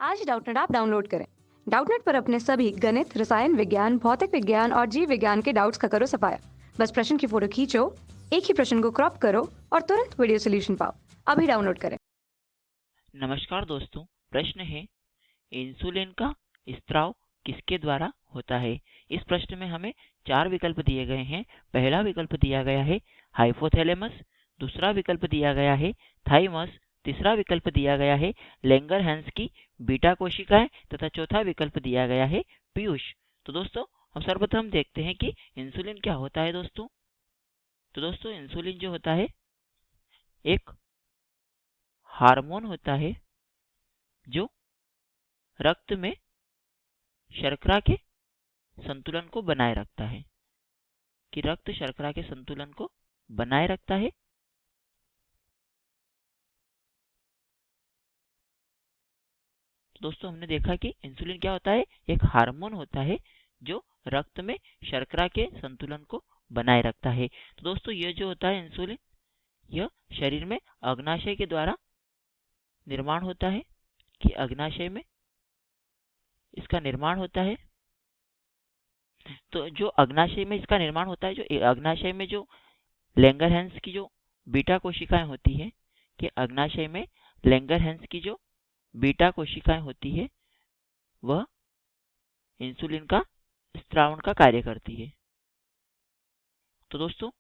आज ही Doubtnut app download करें। Doubtnut पर अपने सभी गणित, रसायन विज्ञान, भौतिक विज्ञान और जीव विज्ञान के डाउट्स का करो सफाया। बस प्रश्न की फोटो खींचो, एक ही प्रश्न को क्रॉप करो और तुरंत वीडियो सोल्यूशन पाओ। अभी डाउनलोड करें। नमस्कार दोस्तों, प्रश्न है इंसुलिन का स्त्राव किसके द्वारा होता है। इस प्रश्न में हमें 4 विकल्प दिए गए हैं। पहला विकल्प दिया गया है हाइपोथैलेमस, दूसरा विकल्प दिया गया है थाइमस, तीसरा विकल्प दिया गया है लैंगरहैंस की बीटा कोशिकाएं तथा चौथा विकल्प दिया गया है पीयूष। तो दोस्तों, हम सर्वप्रथम देखते हैं कि इंसुलिन क्या होता है। दोस्तों इंसुलिन जो होता है एक हार्मोन होता है जो रक्त में शर्करा के संतुलन को बनाए रखता है कि रक्त शर्करा के संतुलन को बनाए रखता है। दोस्तों हमने देखा कि इंसुलिन क्या होता है, एक हार्मोन होता है जो रक्त में शर्करा के संतुलन को बनाए रखता है। तो दोस्तों ये जो होता है इंसुलिन, यह शरीर में अग्नाशय के द्वारा निर्माण होता है कि अग्नाशय में इसका निर्माण होता है। तो जो अग्नाशय में इसका निर्माण होता है, जो अग्नाशय में जो लैंगरहैंस की जो बीटा कोशिकाएं होती है कि अग्नाशय में लैंगरहैंस की जो बीटा कोशिकाएं होती है वह इंसुलिन का स्त्रावण का कार्य करती है। तो दोस्तों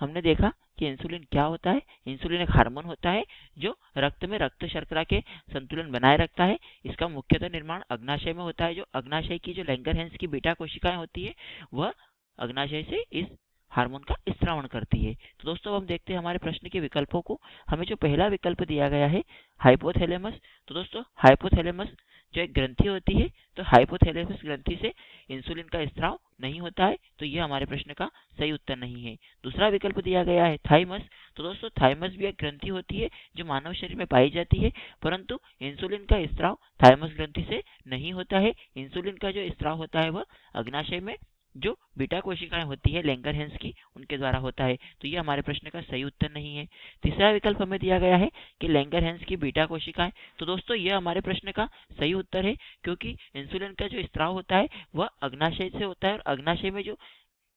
हमने देखा कि इंसुलिन क्या होता है। इंसुलिन एक हार्मोन होता है जो रक्त में रक्त शर्करा के संतुलन बनाए रखता है। इसका मुख्यतः निर्माण अग्नाशय में होता है। जो अग्नाशय की जो लैंगरहैंस की बीटा कोशिकाएं होती है वह अग्नाशय से इस हार्मोन का स्त्रावण करती है। तो दोस्तों हम देखते हैं हमारे प्रश्न के विकल्पों को। हमें जो पहला विकल्प दिया गया है हाइपोथैलेमस, तो दोस्तों हाइपोथैलेमस जो एक ग्रंथि होती है, तो हाइपोथैलेमस ग्रंथि से इंसुलिन का स्त्राव नहीं होता है, तो यह हमारे प्रश्न का सही उत्तर नहीं है। दूसरा विकल्प दिया गया है थाइमस, तो दोस्तों थाइमस भी एक ग्रंथि होती है जो मानव शरीर में पाई जाती है, परंतु इंसुलिन का स्त्राव थाइमस ग्रंथि से नहीं होता है। इंसुलिन का जो स्त्राव होता है वह अग्नाशय में जो बीटा कोशिकाएं होती है लैंगरहैंस की, उनके द्वारा होता है, तो ये हमारे प्रश्न का सही उत्तर नहीं है। तीसरा विकल्प हमें दिया गया है कि लैंगरहैंस की बीटा कोशिकाएं, तो दोस्तों यह हमारे प्रश्न का सही उत्तर है, क्योंकि इंसुलिन का जो स्त्राव होता है वह अग्नाशय से होता है और अग्नाशय में जो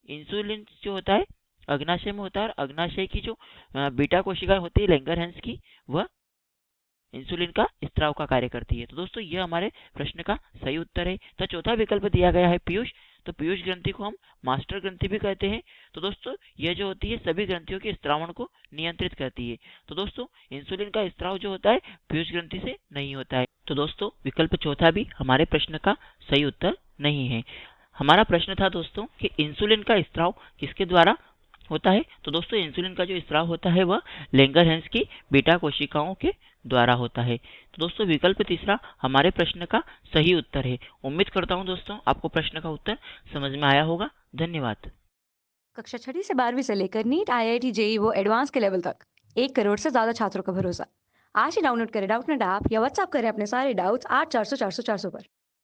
इंसुलिन जो होता है अग्नाशय में होता है और अग्नाशय की जो बीटा कोशिकाएं होती है लैंगरहैंस की, वह इंसुलिन का स्त्राव का कार्य करती है। तो दोस्तों यह हमारे प्रश्न का सही उत्तर है। तो चौथा विकल्प दिया गया है पीयूष, तो पीयूष ग्रंथि को हम मास्टर ग्रंथि भी कहते हैं। तो दोस्तों यह जो होती है सभी ग्रंथियों के स्त्रावण को नियंत्रित करती है। तो दोस्तों इंसुलिन का स्त्राव जो होता है पीयूष ग्रंथि से नहीं होता है। तो दोस्तों विकल्प चौथा भी हमारे प्रश्न का सही उत्तर नहीं है। हमारा प्रश्न था दोस्तों कि इंसुलिन का स्त्राव किसके द्वारा होता है। तो दोस्तों इंसुलिन का जो स्त्राव होता है वह लैंगरहैंस की बीटा कोशिकाओं के द्वारा होता है। तो दोस्तों विकल्प तीसरा हमारे प्रश्न का सही उत्तर है। उम्मीद करता हूं दोस्तों आपको प्रश्न का उत्तर समझ में आया होगा। धन्यवाद। कक्षा 6 से 12वीं से लेकर नीट, IIT, JEE वो एडवांस के लेवल तक 1 करोड़ से ज्यादा छात्रों का भरोसा। आज ही डाउनलोड करें डाउटनेट ऐप या व्हाट्सएप करें अपने सारे डाउट्स 8400 400 400 पर।